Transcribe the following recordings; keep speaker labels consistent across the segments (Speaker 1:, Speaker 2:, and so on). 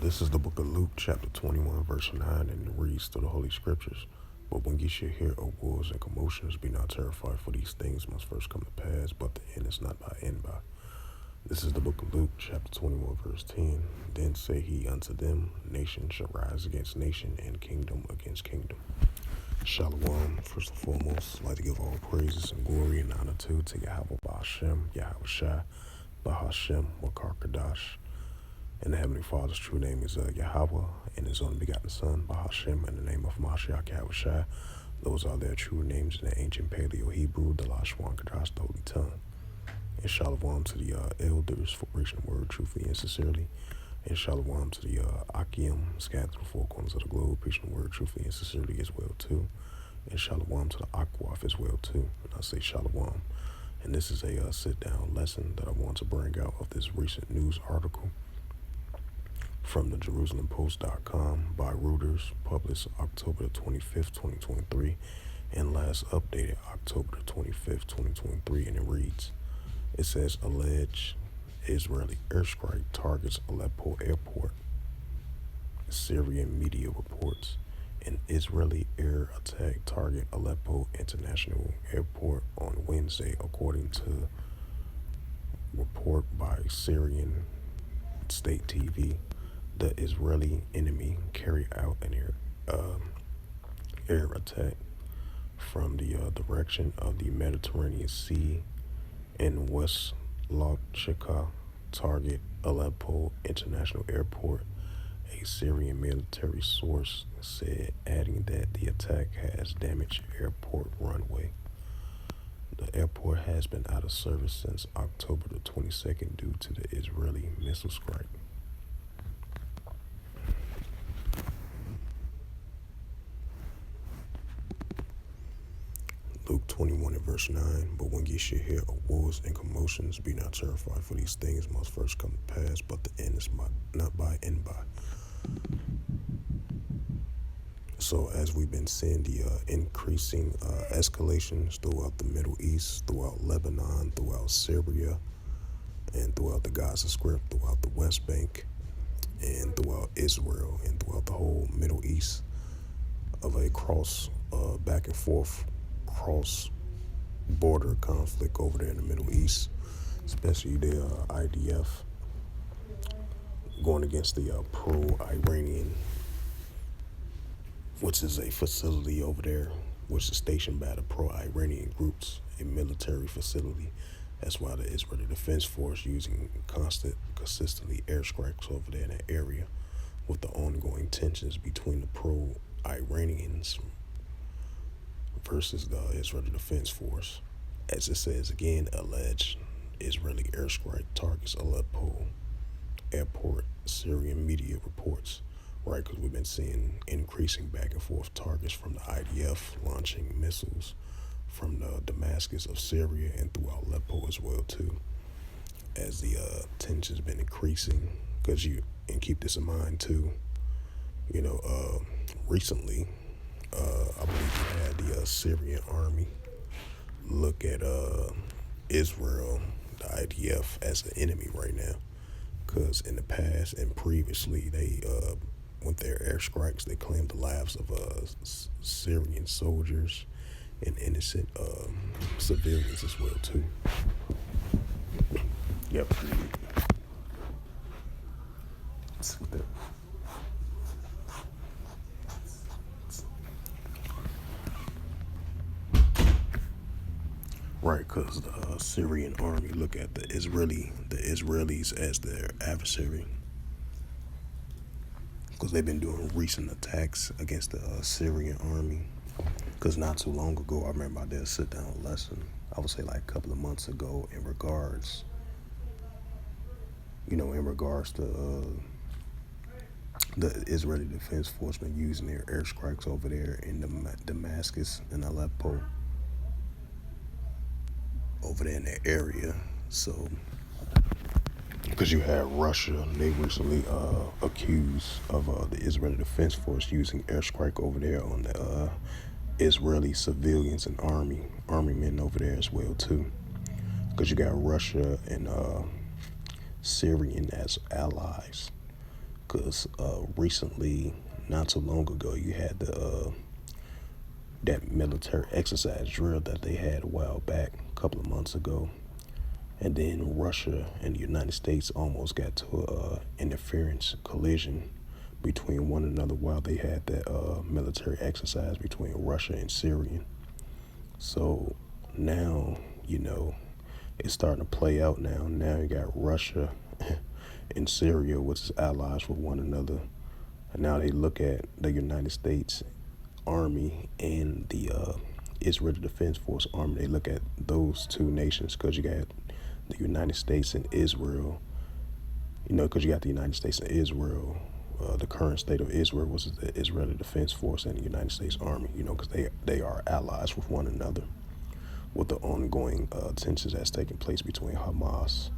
Speaker 1: This is the book of Luke, chapter 21, verse 9, and it reads through the Holy Scriptures. But when ye shall hear of wars and commotions, be not terrified, for these things must first come to pass, but the end is not by end by. This is the book of Luke, chapter 21, verse 10. Then said he unto them, Nation shall rise against nation, and kingdom against kingdom. Shalom. First and foremost, I'd like to give all praises and glory and honor to Yahweh Ba'ashem, Yahweh Shai, Bahashem, Wakar Kadash. And the Heavenly Father's true name is Yahweh, and His only begotten Son, Bahashem, in the name of Mashiach Yahweh Shai. Those are their true names in the ancient Paleo-Hebrew, the Lashwan Kadash, the Holy Tongue. And shalom to the elders for preaching the word truthfully and sincerely. And shalom to the Akim, scattered to the four corners of the globe, preaching the word truthfully and sincerely as well, too. And shalom to the Akwaf as well, too. And I say shalom. And this is a sit-down lesson that I want to bring out of this recent news article from the JerusalemPost.com by Reuters, published October the 25th, 2023, and last updated October the 25th, 2023, and it reads, it says, alleged Israeli airstrike targets Aleppo airport. Syrian media reports an Israeli air attack target Aleppo International Airport on Wednesday, according to report by Syrian state TV. The Israeli enemy carried out an air attack from the direction of the Mediterranean Sea in West Lachika, target Aleppo International Airport, a Syrian military source said, adding that the attack has damaged airport runway. The airport has been out of service since October the 22nd due to the Israeli missile strike. Luke 21 and verse 9, but when ye shall hear of wars and commotions, be not terrified, for these things must first come to pass, but the end is not by end by. So as we've been seeing the increasing escalations throughout the Middle East, throughout Lebanon, throughout Syria, and throughout the Gaza Strip, throughout the West Bank, and throughout Israel, and throughout the whole Middle East, of a back and forth cross-border conflict over there in the Middle East, especially the IDF going against the pro-Iranian, which is a facility over there, which is stationed by the pro-Iranian groups, a military facility. That's why the Israeli Defense Force using consistently airstrikes over there in that area, with the ongoing tensions between the pro-Iranians versus the Israeli Defense Force. As it says again, alleged Israeli airstrike targets Aleppo airport, Syrian media reports, right? Because we've been seeing increasing back and forth targets from the IDF launching missiles from the Damascus of Syria and throughout Aleppo as well too, as the tension's been increasing. Because and keep this in mind too, recently, I believe you had the Syrian army look at Israel, the IDF, as an enemy right now. Because in the past and previously, they, with their airstrikes, they claimed the lives of Syrian soldiers and innocent civilians as well too. Yep. Right, because the Syrian army look at the Israelis as their adversary, because they've been doing recent attacks against the Syrian army. Because not too long ago, I remember I did a sit-down lesson, I would say like a couple of months ago, in regards to the Israeli Defense Force been using their airstrikes over there in Damascus and Aleppo, over there in that area. So, because you had Russia, they recently accused of the Israeli Defense Force using airstrike over there on the Israeli civilians and army men over there as well too. Because you got Russia and Syrian as allies. Because recently, not too long ago, you had that military exercise drill that they had a while back, a couple of months ago. And then Russia and the United States almost got to interference collision between one another while they had that military exercise between Russia and Syrian. So now, it's starting to play out now. Now you got Russia and Syria, which is allies with one another. And now they look at the United States Army and the Israel Defense Force Army. They look at those two nations because you got the United States and Israel. Because you got the United States and Israel. The current state of Israel was the Israeli Defense Force and the United States Army, because they are allies with one another with the ongoing tensions that's taking place between Hamas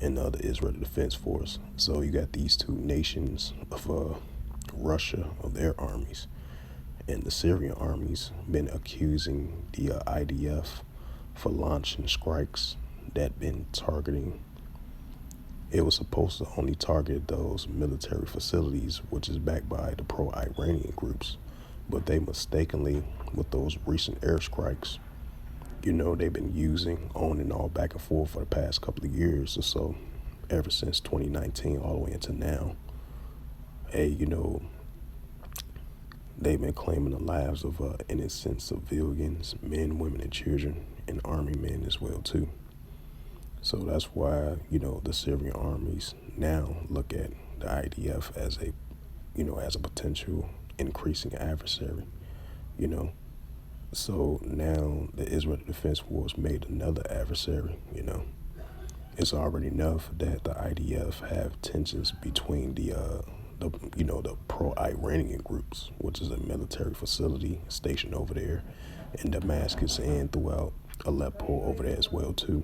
Speaker 1: and the Israeli Defense Force. So you got these two nations of Russia, of their armies, and the Syrian armies been accusing the IDF for launching strikes that been targeting. It was supposed to only target those military facilities, which is backed by the pro-Iranian groups. But they mistakenly, with those recent airstrikes, they've been using on and all back and forth for the past couple of years or so, ever since 2019 all the way into now. They've been claiming the lives of innocent civilians, men, women, and children, and army men as well, too. So that's why, the Syrian armies now look at the IDF as a potential increasing adversary, So now the Israeli Defense Force made another adversary, It's already enough that the IDF have tensions between the pro-Iranian groups, which is a military facility stationed over there in Damascus and throughout Aleppo over there as well, too.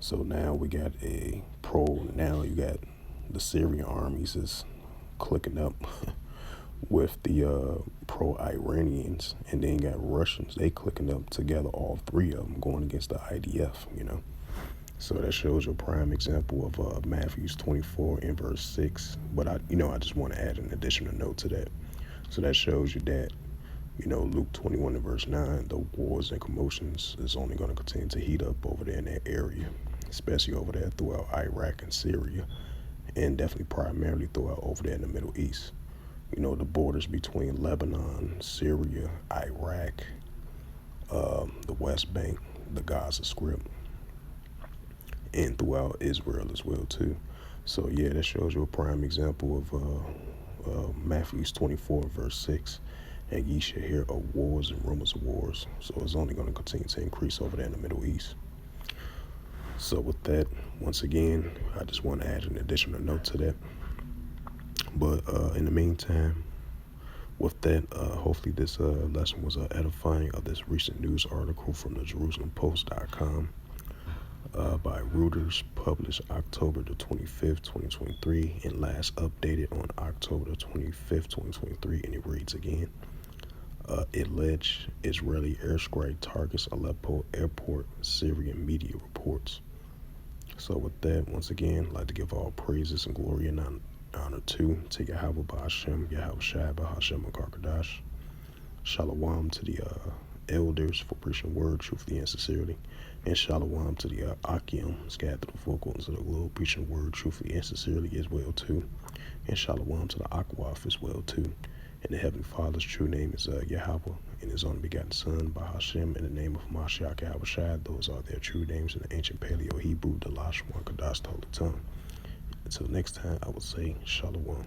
Speaker 1: So now we got now you got the Syrian armies is clicking up with the pro-Iranians, and then you got Russians, they clicking up together, all three of them going against the IDF, So that shows you a prime example of Matthew 24 and verse 6. But I just want to add an additional note to that. So that shows you that, Luke 21 and verse 9, the wars and commotions is only going to continue to heat up over there in that area, especially over there throughout Iraq and Syria, and definitely primarily throughout over there in the Middle East. The borders between Lebanon, Syria, Iraq, the West Bank, the Gaza Strip, and throughout Israel as well, too. So, yeah, that shows you a prime example of Matthew 24, verse 6. And ye shall hear of wars and rumors of wars. So it's only going to continue to increase over there in the Middle East. So with that, once again, I just want to add an additional note to that. But in the meantime, with that, hopefully this lesson was edifying of this recent news article from the JerusalemPost.com by Reuters, published October the 25th, 2023, and last updated on October the 25th, 2023, and it reads again. Alleged Israeli airstrike targets Aleppo airport, Syrian media reports. So with that, once again, I'd like to give all praises and glory and honor to Yahweh Ba'Hashem, Yahweh Shai Ba'Hashem Akarkadash. Shalom to the elders for preaching word truthfully and sincerely. And shalom to the Akim, scattered the four corners of the globe, preaching word truthfully and sincerely as well too. And shalom to the Akwaf as well too. And the Heavenly Father's true name is Yahweh, and His only begotten Son, Ba'Hashem, in the name of Mashiach Yahweh Shai. Those are their true names in the ancient Paleo Hebrew, the Lashwan Kadash, the Holy Tongue. Until next time, I will say Shalom.